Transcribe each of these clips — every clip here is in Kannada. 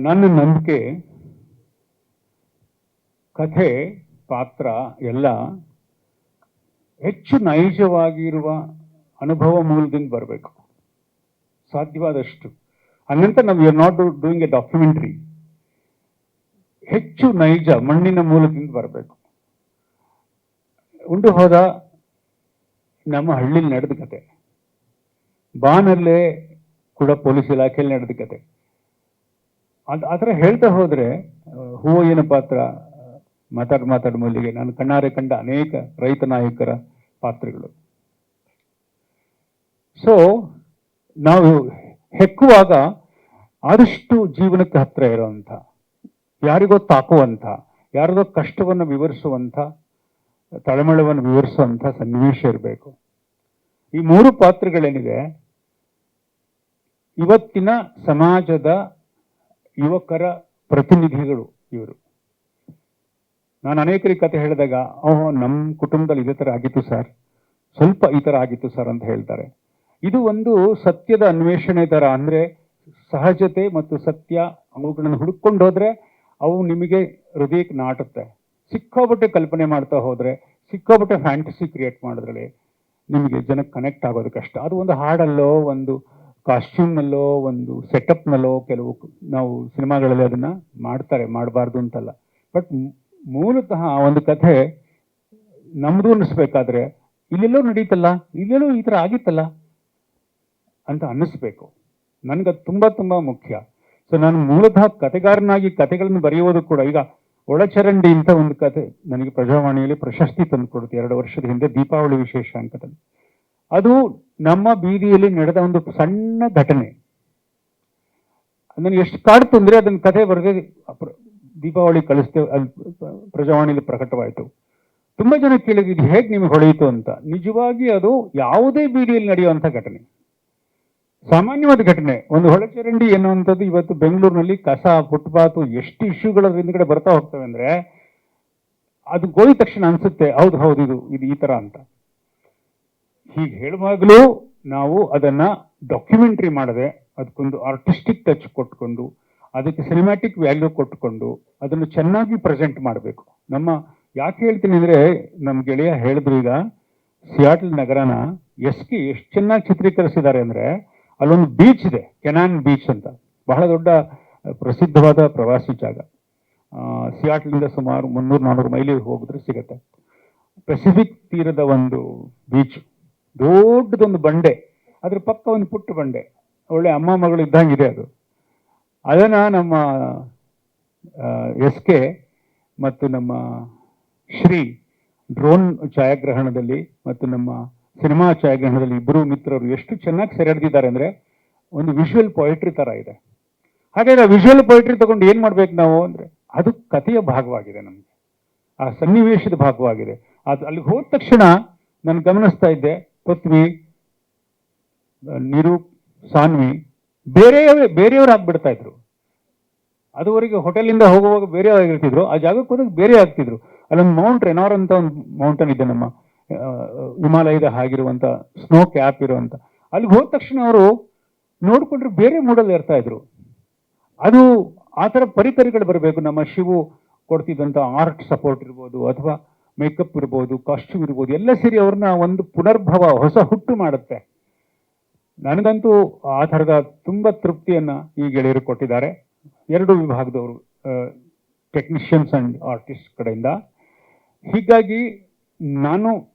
ನನ್ನ ನಂಬಿಕೆ ಕಥೆ ಪಾತ್ರ ಎಲ್ಲ ಹೆಚ್ಚು ನೈಜವಾಗಿರುವ ಅನುಭವ ಮೂಲದಿಂದ ಬರಬೇಕು ಸಾಧ್ಯವಾದಷ್ಟು. ಹಂಗಂತ ನಾವು you are not doing a documentary. ಹೆಚ್ಚು ನೈಜ ಮಣ್ಣಿನ ಮೂಲದಿಂದ ಬರಬೇಕು. ಉಂಡು ಹೋದ ನಮ್ಮ ಹಳ್ಳಿಲಿ ನಡೆದ ಕತೆ, ಬಾನಲ್ಲೇ ಕೂಡ ಪೊಲೀಸ್ ಇಲಾಖೆಯಲ್ಲಿ ನಡೆದ ಕತೆ. ಆ ಥರ ಹೇಳ್ತಾ ಹೋದ್ರೆ ಹೂವಯ್ಯನ ಪಾತ್ರ ಮಾತಾಡ ಮೂಲಿಗೆ ನಾನು ಕಣ್ಣಾರೆ ಕಂಡ ಅನೇಕ ರೈತ ನಾಯಕರ ಪಾತ್ರಗಳು. ಸೊ ನಾವು ಹೆಕ್ಕುವಾಗ ಆದಷ್ಟು ಜೀವನಕ್ಕೆ ಹತ್ರ ಇರುವಂಥ, ಯಾರಿಗೋ ತಾಕುವಂಥ, ಯಾರಿಗೋ ಕಷ್ಟವನ್ನು ವಿವರಿಸುವಂಥ, ತಳಮಳವನ್ನು ವಿವರಿಸುವಂಥ ಸನ್ನಿವೇಶ ಇರಬೇಕು. ಈ ಮೂರು ಪಾತ್ರಗಳೇನಿದೆ ಇವತ್ತಿನ ಸಮಾಜದ ಯುವಕರ ಪ್ರತಿನಿಧಿಗಳು ಇವರು. ನಾನು ಅನೇಕರಿಗೆ ಕತೆ ಹೇಳಿದಾಗ ನಮ್ಮ ಕುಟುಂಬದಲ್ಲಿ ಇದೇ ಥರ ಆಗಿತ್ತು ಸರ್, ಸ್ವಲ್ಪ ಈ ಥರ ಆಗಿತ್ತು ಸರ್ ಅಂತ ಹೇಳ್ತಾರೆ. ಇದು ಒಂದು ಸತ್ಯದ ಅನ್ವೇಷಣೆ ಥರ. ಅಂದರೆ ಸಹಜತೆ ಮತ್ತು ಸತ್ಯ ಅವುಗಳನ್ನು ಹುಡುಕೊಂಡು ಹೋದ್ರೆ ಅವು ನಿಮಗೆ ಹೃದಯಕ್ಕೆ ನಾಟುತ್ತೆ. ಸಿಕ್ಕಾಪಟ್ಟೆ ಕಲ್ಪನೆ ಮಾಡ್ತಾ ಹೋದ್ರೆ, ಸಿಕ್ಕಾಪಟ್ಟೆ ಫ್ಯಾಂಟಸಿ ಕ್ರಿಯೇಟ್ ಮಾಡಿದ್ರಲ್ಲಿ ನಿಮಗೆ ಜನಕ್ಕೆ ಕನೆಕ್ಟ್ ಆಗೋದು ಕಷ್ಟ. ಅದು ಒಂದು ಹಾಡಲ್ಲೋ, ಒಂದು ಕಾಸ್ಟ್ಯೂಮ್ನಲ್ಲೋ, ಒಂದು ಸೆಟಪ್ನಲ್ಲೋ ಕೆಲವು ನಾವು ಸಿನಿಮಾಗಳಲ್ಲಿ ಅದನ್ನ ಮಾಡ್ತಾರೆ, ಮಾಡಬಾರ್ದು ಅಂತಲ್ಲ. ಬಟ್ ಮೂಲತಃ ಒಂದು ಕಥೆ ನಮ್ದು ಅನ್ನಿಸ್ಬೇಕಾದ್ರೆ ಇಲ್ಲೆಲ್ಲೋ ನಡೀತಲ್ಲ, ಇಲ್ಲೆಲ್ಲೋ ಈ ಥರ ಆಗಿತ್ತಲ್ಲ ಅಂತ ಅನ್ನಿಸ್ಬೇಕು. ನನಗದು ತುಂಬ ತುಂಬ ಮುಖ್ಯ. ಸೊ ನಾನು ಮೂಲತಃ ಕತೆಗಾರನಾಗಿ ಕತೆಗಳನ್ನು ಬರೆಯುವುದು ಕೂಡ. ಈಗ ಒಳಚರಂಡಿ ಅಂತ ಒಂದು ಕತೆ ನನಗೆ ಪ್ರಜಾವಾಣಿಯಲ್ಲಿ ಪ್ರಶಸ್ತಿ ತಂದು ಕೊಡುತ್ತೆ 2 ವರ್ಷದ ಹಿಂದೆ, ದೀಪಾವಳಿ ವಿಶೇಷ ಅಂಕದಲ್ಲಿ. ಅದು ನಮ್ಮ ಬೀದಿಯಲ್ಲಿ ನಡೆದ ಒಂದು ಸಣ್ಣ ಘಟನೆ. ನನಗೆ ಎಷ್ಟು ಕಾಡ್ತು ಅಂದರೆ ಅದನ್ನ ಕತೆ ಬರೆದೇ ದೀಪಾವಳಿ ಕಳಿಸ್ತೇವೆ, ಅಲ್ಲಿ ಪ್ರಜಾವಾಣಿಯಲ್ಲಿ ಪ್ರಕಟವಾಯಿತು. ತುಂಬ ಜನ ಕೇಳಿದ್ರು ಇದು ಹೇಗೆ ನಿಮಗೆ ಹೊಳೆಯಿತು ಅಂತ. ನಿಜವಾಗಿ ಅದು ಯಾವುದೇ ಬೀದಿಯಲ್ಲಿ ನಡೆಯುವಂಥ ಘಟನೆ, ಸಾಮಾನ್ಯವಾದ ಘಟನೆ. ಒಂದು ಒಳಚರಂಡಿ ಎನ್ನುವಂಥದ್ದು ಇವತ್ತು ಬೆಂಗಳೂರಿನಲ್ಲಿ ಕಸ, ಫುಟ್ಪಾತು ಎಷ್ಟು ಇಶ್ಯೂಗಳ ಹಿಂದ್ಗಡೆ ಬರ್ತಾ ಹೋಗ್ತವೆ ಅಂದರೆ ಅದು ಗೋಯಿದ ತಕ್ಷಣ ಅನ್ಸುತ್ತೆ ಹೌದು ಇದು ಈ ಥರ ಅಂತ. ಹೀಗೆ ಹೇಳುವಾಗಲೂ ನಾವು ಅದನ್ನ ಡಾಕ್ಯುಮೆಂಟ್ರಿ ಮಾಡದೆ ಅದಕ್ಕೊಂದು ಆರ್ಟಿಸ್ಟಿಕ್ ಟಚ್ ಕೊಟ್ಕೊಂಡು, ಅದಕ್ಕೆ ಸಿನಿಮ್ಯಾಟಿಕ್ ವ್ಯಾಲ್ಯೂ ಕೊಟ್ಕೊಂಡು ಅದನ್ನು ಚೆನ್ನಾಗಿ ಪ್ರೆಸೆಂಟ್ ಮಾಡಬೇಕು. ಯಾಕೆ ಹೇಳ್ತೀನಿ ಅಂದರೆ, ನಮ್ಮ ಗೆಳೆಯ ಹೇಳಿದ್ರು ಈಗ ಸಿಯಾಟಲ್ ನಗರನ ಎಷ್ಟು ಚೆನ್ನಾಗಿ ಚಿತ್ರೀಕರಿಸಿದ್ದಾರೆ ಅಂದರೆ, ಅಲ್ಲೊಂದು ಬೀಚ್ ಇದೆ, ಕೆನಾನ್ ಬೀಚ್ ಅಂತ, ಬಹಳ ದೊಡ್ಡ ಪ್ರಸಿದ್ಧವಾದ ಪ್ರವಾಸಿ ಜಾಗ. ಸಿಯಾಟಲ್ನಿಂದ ಸುಮಾರು 300-400 ಮೈಲಿ ಹೋಗಿದ್ರೆ ಸಿಗುತ್ತೆ. ಪೆಸಿಫಿಕ್ ತೀರದ ಒಂದು ಬೀಚ್, ದೊಡ್ಡದೊಂದು ಬಂಡೆ, ಅದ್ರ ಪಕ್ಕ ಒಂದು ಪುಟ್ಟ ಬಂಡೆ, ಒಳ್ಳೆ ಅಮ್ಮ ಮಗಳು ಇದ್ದಂಗಿದೆ ಅದು. ಅದನ್ನ ನಮ್ಮ SK ಮತ್ತು ನಮ್ಮ ಶ್ರೀ ಡ್ರೋನ್ ಛಾಯಾಗ್ರಹಣದಲ್ಲಿ ಮತ್ತು ನಮ್ಮ ಸಿನಿಮಾ ಛಾಯಾಗ್ರಹಣದಲ್ಲಿ ಇಬ್ಬರು ಮಿತ್ರರು ಎಷ್ಟು ಚೆನ್ನಾಗಿ ಸೆರೆ ಹಿಡಿದಿದ್ದಾರೆ ಅಂದರೆ ಒಂದು ವಿಜುವಲ್ ಪೊಯಿಟ್ರಿ ಥರ ಇದೆ. ಹಾಗಾದ್ರೆ ಆ ವಿಜುವಲ್ ಪೊಯಿಟ್ರಿ ತಗೊಂಡು ಏನು ಮಾಡ್ಬೇಕು ನಾವು ಅಂದರೆ, ಅದು ಕಥೆಯ ಭಾಗವಾಗಿದೆ, ನಮಗೆ ಆ ಸನ್ನಿವೇಶದ ಭಾಗವಾಗಿದೆ. ಅದು ಅಲ್ಲಿಗೆ ಹೋದ ತಕ್ಷಣ ನಾನು ಗಮನಿಸ್ತಾ ಇದ್ದೆ, ಪೃಥ್ವಿ, ನಿರೂಪ್, ಸಾನ್ವಿ ಬೇರೆಯವರು ಆಗ್ಬಿಡ್ತಾ ಇದ್ರು. ಅದುವರೆಗೆ ಹೋಟೆಲಿಂದ ಹೋಗುವಾಗ ಬೇರೆ ಆಗಿರ್ತಿದ್ರು, ಆ ಜಾಗಕ್ಕೆ ಹೋದಾಗ ಬೇರೆ ಆಗ್ತಿದ್ರು. ಅಲ್ಲೊಂದು ಮೌಂಟ್ ರೆನಾರ್ ಅಂತ ಒಂದು ಮೌಂಟನ್ ಇದೆ, ನಮ್ಮ ಹಿಮಾಲಯದ ಆಗಿರುವಂಥ ಸ್ನೋ ಕ್ಯಾಪ್ ಇರುವಂಥ. ಅಲ್ಲಿಗೆ ಹೋದ ತಕ್ಷಣ ಅವರು ನೋಡ್ಕೊಂಡ್ರೆ ಬೇರೆ ಮೂಡಲ್ಲಿ ಇರ್ತಾ ಇದ್ರು. ಅದು ಆ ಥರ ಪರಿಕರಗಳು ಬರಬೇಕು. ನಮ್ಮ ಶಿವು ಕೊಡ್ತಿದ್ದಂಥ ಆರ್ಟ್ ಸಪೋರ್ಟ್ ಇರ್ಬೋದು, ಅಥವಾ ಮೇಕಪ್ ಇರ್ಬೋದು, ಕಾಸ್ಟ್ಯೂಮ್ ಇರ್ಬೋದು, ಎಲ್ಲ ಸೇರಿ ಅವ್ರನ್ನ ಒಂದು ಪುನರ್ಭವ, ಹೊಸ ಹುಟ್ಟು ಮಾಡುತ್ತೆ. ನನಗಂತೂ ಆ ಥರದ ತುಂಬ ತೃಪ್ತಿಯನ್ನು ಈ ಗೆಳೆಯರು ಕೊಟ್ಟಿದ್ದಾರೆ, 2 ವಿಭಾಗದವರು, ಟೆಕ್ನಿಷಿಯನ್ಸ್ ಅಂಡ್ ಆರ್ಟಿಸ್ಟ್ ಕಡೆಯಿಂದ. ಹೀಗಾಗಿ ನಾನು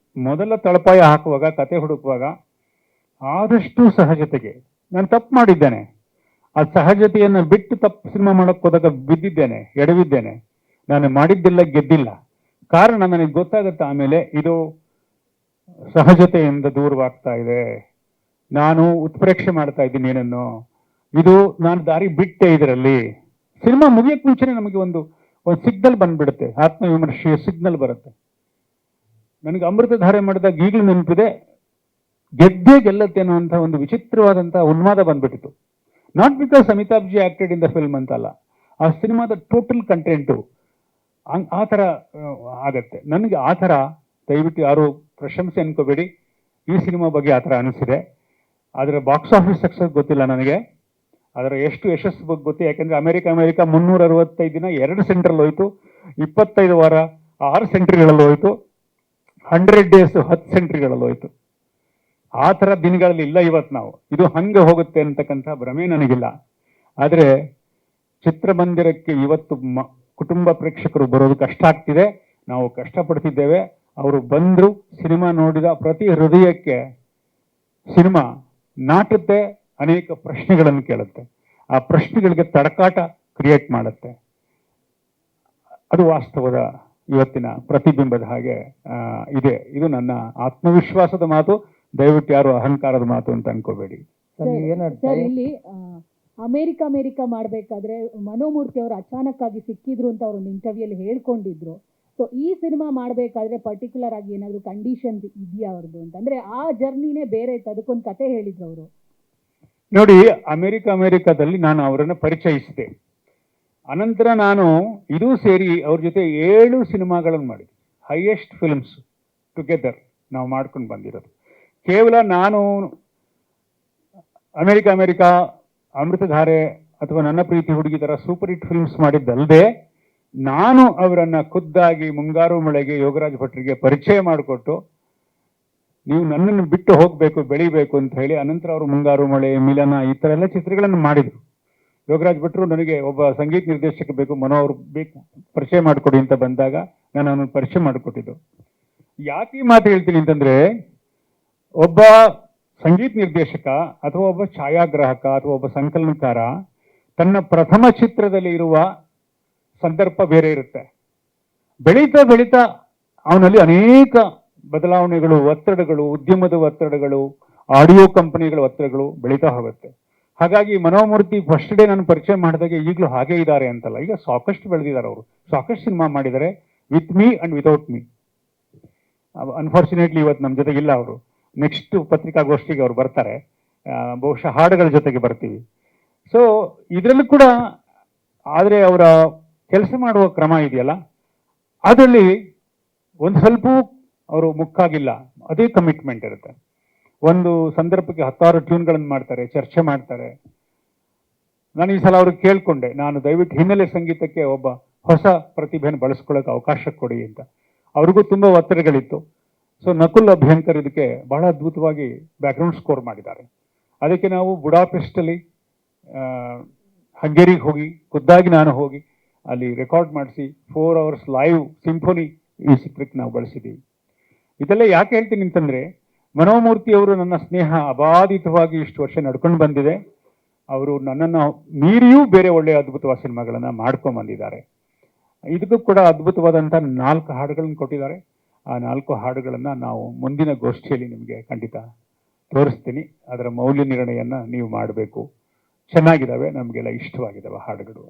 ಮೊದಲ ತಳಪಾಯ ಹಾಕುವಾಗ, ಕತೆ ಹುಡುಕುವಾಗ ಆದಷ್ಟು ಸಹಜತೆಗೆ, ನಾನು ತಪ್ಪು ಮಾಡಿದ್ದೇನೆ, ಆ ಸಹಜತೆಯನ್ನು ಬಿಟ್ಟು ತಪ್ಪು ಸಿನಿಮಾ ಮಾಡೋಕ್ಕೆ ಹೋದಾಗ ಬಿದ್ದಿದ್ದೇನೆ, ಎಡವಿದ್ದೇನೆ. ನಾನು ಮಾಡಿದ್ದಿಲ್ಲ, ಗೆದ್ದಿಲ್ಲ. ಕಾರಣ ನನಗೆ ಗೊತ್ತಾಗುತ್ತೆ ಆಮೇಲೆ, ಇದು ಸಹಜತೆಯಿಂದ ದೂರವಾಗ್ತಾ ಇದೆ, ನಾನು ಉತ್ಪ್ರೇಕ್ಷೆ ಮಾಡ್ತಾ ಇದ್ದೀನಿ ಏನನ್ನು, ಇದು ನಾನು ದಾರಿ ಬಿಟ್ಟೆ. ಇದರಲ್ಲಿ ಸಿನಿಮಾ ಮುಗಿಯಕ್ಕೆ ಮುಂಚೆನೆ ನಮಗೆ ಒಂದು ಸಿಗ್ನಲ್ ಬಂದ್ಬಿಡುತ್ತೆ, ಆತ್ಮವಿಮರ್ಶೆಯ ಸಿಗ್ನಲ್ ಬರುತ್ತೆ. ನನಗೆ ಅಮೃತಧಾರೆ ಮಾಡಿದಾಗ ಈಗಲೂ ನೆನಪಿದೆ, ಗೆದ್ದೇ ಗೆಲ್ಲತ್ತೆ ಅನ್ನುವಂಥ ಒಂದು ವಿಚಿತ್ರವಾದಂಥ ಉನ್ಮಾದ ಬಂದ್ಬಿಟ್ಟಿತ್ತು. Not because Amitabh ji acted in the film ಅಂತಲ್ಲ, ಆ ಸಿನಿಮಾದ ಟೋಟಲ್ ಕಂಟೆಂಟು ಆ ಥರ ಆಗತ್ತೆ. ನನಗೆ ಆ ಥರ, ದಯವಿಟ್ಟು ಯಾರು ಪ್ರಶಂಸೆ ಅನ್ಕೋಬೇಡಿ, ಈ ಸಿನಿಮಾ ಬಗ್ಗೆ ಆ ಥರ ಅನಿಸಿದೆ. ಆದರೆ ಬಾಕ್ಸ್ ಆಫೀಸ್ ಸಕ್ಸಸ್ ಗೊತ್ತಿಲ್ಲ ನನಗೆ. ಅದರ ಎಷ್ಟು ಯಶಸ್ಸು ಬಗ್ಗೆ ಗೊತ್ತು. ಯಾಕೆಂದ್ರೆ ಅಮೆರಿಕ 365 ದಿನ 2 ಸೆಂಟ್ರಲ್ಲಿ ಹೋಯ್ತು, 25 ವಾರ 6 ಸೆಂಟ್ರಿಗಳಲ್ಲಿ ಹೋಯ್ತು, 100 ಡೇಸ್ 10 ಸೆಂಟ್ರಿಗಳಲ್ಲಿ ಹೋಯ್ತು. ಆ ಥರ ದಿನಗಳಲ್ಲಿ ಇಲ್ಲ ಇವತ್ತು ನಾವು. ಇದು ಹಂಗೆ ಹೋಗುತ್ತೆ ಅಂತಕ್ಕಂಥ ಭ್ರಮೆ ನನಗಿಲ್ಲ. ಆದರೆ ಚಿತ್ರಮಂದಿರಕ್ಕೆ ಇವತ್ತು ಕುಟುಂಬ ಪ್ರೇಕ್ಷಕರು ಬರೋದು ಕಷ್ಟ ಆಗ್ತಿದೆ. ನಾವು ಕಷ್ಟಪಡ್ತಿದ್ದೇವೆ. ಅವರು ಬಂದರು, ಸಿನಿಮಾ ನೋಡಿದ ಪ್ರತಿ ಹೃದಯಕ್ಕೆ ಸಿನಿಮಾ ನಾಟುತ್ತೆ, ಅನೇಕ ಪ್ರಶ್ನೆಗಳನ್ನು ಕೇಳುತ್ತೆ. ಆ ಪ್ರಶ್ನೆಗಳಿಗೆ ತಡಕಾಟ ಕ್ರಿಯೇಟ್ ಮಾಡುತ್ತೆ. ಅದು ವಾಸ್ತವದ ಇವತ್ತಿನ ಪ್ರತಿಬಿಂಬದ ಹಾಗೆ ಇದೆ. ಇದು ನನ್ನ ಆತ್ಮವಿಶ್ವಾಸದ ಮಾತು, ದಯವಿಟ್ಟು ಯಾರು ಅಹಂಕಾರದ ಮಾತು ಅಂತ ಅನ್ಕೋಬೇಡಿ. ಸರ್, ಇಲ್ಲಿ ಅಮೆರಿಕ ಮಾಡಬೇಕಾದ್ರೆ ಮನೋಮೂರ್ತಿ ಅವರು ಅಚಾನಕ್ ಆಗಿ ಸಿಕ್ಕಿದ್ರು ಅಂತ ಅವರು ಇಂಟರ್ವ್ಯೂಲ್ಲಿ ಹೇಳ್ಕೊಂಡಿದ್ರು. ಸೊ ಈ ಸಿನಿಮಾ ಮಾಡಬೇಕಾದ್ರೆ ಪರ್ಟಿಕ್ಯುಲರ್ ಆಗಿ ಏನಾದರೂ ಕಂಡೀಷನ್ಸ್ ಇದೆಯಾ ಅವ್ರದ್ದು ಅಂತಂದ್ರೆ ಆ ಜರ್ನಿನೇ ಬೇರೆ ಇತ್ತು, ಅದಕ್ಕೊಂದು ಕತೆ ಹೇಳಿದ್ರು ಅವರು. ನೋಡಿ, ಅಮೆರಿಕದಲ್ಲಿ ನಾನು ಅವರನ್ನು ಪರಿಚಯಿಸಿದೆ. ಅನಂತರ ನಾನು ಇದು ಸೇರಿ ಅವ್ರ ಜೊತೆ 7 ಸಿನಿಮಾಗಳನ್ನು ಮಾಡಿದ್ವಿ. ಹೈಯೆಸ್ಟ್ ಫಿಲ್ಮ್ಸ್ ಟುಗೆದರ್ ನಾವು ಮಾಡ್ಕೊಂಡು ಬಂದಿರೋದು. ಕೇವಲ ನಾನು ಅಮೆರಿಕ, ಅಮೃತಧಾರೆ ಅಥವಾ ನನ್ನ ಪ್ರೀತಿ ಹುಡುಗಿ ಥರ ಸೂಪರ್ ಹಿಟ್ ಫಿಲ್ಮ್ಸ್ ಮಾಡಿದ್ದಲ್ಲದೆ, ನಾನು ಅವರನ್ನು ಖುದ್ದಾಗಿ ಮುಂಗಾರು ಮಳೆಗೆ ಯೋಗರಾಜ್ ಭಟ್ರಿಗೆ ಪರಿಚಯ ಮಾಡಿಕೊಟ್ಟು, ನೀವು ನನ್ನನ್ನು ಬಿಟ್ಟು ಹೋಗಬೇಕು, ಬೆಳಿಬೇಕು ಅಂತ ಹೇಳಿ, ಅನಂತರ ಅವರು ಮುಂಗಾರು ಮಳೆ, ಮಿಲನ ಈ ಥರ ಎಲ್ಲ ಚಿತ್ರಗಳನ್ನು ಮಾಡಿದರು. ಯೋಗರಾಜ್ ಭಟ್ರು ನನಗೆ ಒಬ್ಬ ಸಂಗೀತ ನಿರ್ದೇಶಕ ಬೇಕು, ಮನೋ ಅವ್ರು ಬೇಕು, ಪರಿಚಯ ಮಾಡಿಕೊಡಿ ಅಂತ ಬಂದಾಗ ನಾನು ಅವನನ್ನು ಪರಿಚಯ ಮಾಡಿಕೊಟ್ಟಿದ್ದು. ಯಾಕೆ ಈ ಮಾತು ಹೇಳ್ತೀನಿ ಅಂತಂದರೆ, ಒಬ್ಬ ಸಂಗೀತ ನಿರ್ದೇಶಕ ಅಥವಾ ಒಬ್ಬ ಛಾಯಾಗ್ರಾಹಕ ಅಥವಾ ಒಬ್ಬ ಸಂಕಲನಕಾರ ತನ್ನ ಪ್ರಥಮ ಚಿತ್ರದಲ್ಲಿ ಇರುವ ಸಂದರ್ಭ ಬೇರೆ ಇರುತ್ತೆ. ಬೆಳೀತಾ ಅವನಲ್ಲಿ ಅನೇಕ ಬದಲಾವಣೆಗಳು, ಒತ್ತಡಗಳು, ಉದ್ಯಮದ ಒತ್ತಡಗಳು, ಆಡಿಯೋ ಕಂಪನಿಗಳ ಒತ್ತಡಗಳು ಬೆಳೀತಾ ಹೋಗುತ್ತೆ. ಹಾಗಾಗಿ ಮನೋಮೂರ್ತಿ ಫಸ್ಟ್ ಡೇ ನಾನು ಪರಿಚಯ ಮಾಡಿದಾಗ ಈಗಲೂ ಹಾಗೆ ಇದ್ದಾರೆ ಅಂತಲ್ಲ, ಈಗ ಸಾಕಷ್ಟು ಬೆಳೆದಿದ್ದಾರೆ. ಅವರು ಸಾಕಷ್ಟು ಸಿನಿಮಾ ಮಾಡಿದ್ದಾರೆ, with me and without me. Unfortunately ಇವತ್ತು ನಮ್ಮ ಜೊತೆಗೆ ಇಲ್ಲ ಅವರು. ನೆಕ್ಸ್ಟ್ ಪತ್ರಿಕಾಗೋಷ್ಠಿಗೆ ಅವ್ರು ಬರ್ತಾರೆ, ಬಹುಶಃ ಹಾಡುಗಳ ಜೊತೆಗೆ ಬರ್ತೀವಿ. ಸೊ ಇದರಲ್ಲೂ ಕೂಡ ಆದರೆ ಅವರ ಕೆಲಸ ಮಾಡುವ ಕ್ರಮ ಇದೆಯಲ್ಲ, ಅದರಲ್ಲಿ ಒಂದು ಸ್ವಲ್ಪ ಅವರು ಮುಕ್ಕಾಗಿಲ್ಲ. ಅದೇ ಕಮಿಟ್ಮೆಂಟ್ ಇರುತ್ತೆ. ಒಂದು ಸಂದರ್ಭಕ್ಕೆ 10 ಟ್ಯೂನ್ಗಳನ್ನು ಮಾಡ್ತಾರೆ, ಚರ್ಚೆ ಮಾಡ್ತಾರೆ. ನಾನು ಈ ಸಲ ಅವ್ರಿಗೆ ಕೇಳ್ಕೊಂಡೆ, ನಾನು ದಯವಿಟ್ಟು ಹಿನ್ನೆಲೆ ಸಂಗೀತಕ್ಕೆ ಒಬ್ಬ ಹೊಸ ಪ್ರತಿಭೆಯನ್ನು ಬಳಸ್ಕೊಳ್ಳೋಕೆ ಅವಕಾಶ ಕೊಡಿ ಅಂತ. ಅವ್ರಿಗೂ ತುಂಬ ಒತ್ತಡಗಳಿತ್ತು. ಸೊ ನಕುಲ್ ಅಭ್ಯಂಕರ್ ಇದಕ್ಕೆ ಬಹಳ ಅದ್ಭುತವಾಗಿ ಬ್ಯಾಕ್ಗ್ರೌಂಡ್ ಸ್ಕೋರ್ ಮಾಡಿದ್ದಾರೆ. ಅದಕ್ಕೆ ನಾವು ಬುಡಾಪೆಸ್ಟಲ್ಲಿ ಹಂಗೇರಿಗೆ ಹೋಗಿ, ಖುದ್ದಾಗಿ ನಾನು ಹೋಗಿ ಅಲ್ಲಿ ರೆಕಾರ್ಡ್ ಮಾಡಿಸಿ 4 hours ಲೈವ್ ಸಿಂಫೋನಿ ಈ ಚಿತ್ರಕ್ಕೆ ನಾವು ಬಳಸಿದ್ದೀವಿ. ಇದೆಲ್ಲ ಯಾಕೆ ಹೇಳ್ತೀನಿ ಅಂತಂದರೆ, ಮನೋಮೂರ್ತಿ ಅವರು ನನ್ನ ಸ್ನೇಹ ಅಬಾಧಿತವಾಗಿ ಇಷ್ಟು ವರ್ಷ ನಡ್ಕೊಂಡು ಬಂದಿದೆ. ಅವರು ನನ್ನನ್ನು ಮೀರಿಯೂ ಬೇರೆ ಒಳ್ಳೆಯ ಅದ್ಭುತವಾದ ಸಿನಿಮಾಗಳನ್ನು ಮಾಡ್ಕೊಂಡು ಬಂದಿದ್ದಾರೆ. ಇದಕ್ಕೂ ಕೂಡ ಅದ್ಭುತವಾದಂಥ 4 ಹಾಡುಗಳನ್ನು ಕೊಟ್ಟಿದ್ದಾರೆ. ಆ 4 ಹಾಡುಗಳನ್ನು ನಾವು ಮುಂದಿನ ಗೋಷ್ಠಿಯಲ್ಲಿ ನಿಮಗೆ ಖಂಡಿತ ತೋರಿಸ್ತೀನಿ. ಅದರ ಮೌಲ್ಯ ನಿರ್ಣಯನ ನೀವು ಮಾಡಬೇಕು. ಚೆನ್ನಾಗಿದ್ದಾವೆ, ನಮಗೆಲ್ಲ ಇಷ್ಟವಾಗಿದ್ದಾವೆ ಹಾಡುಗಳು.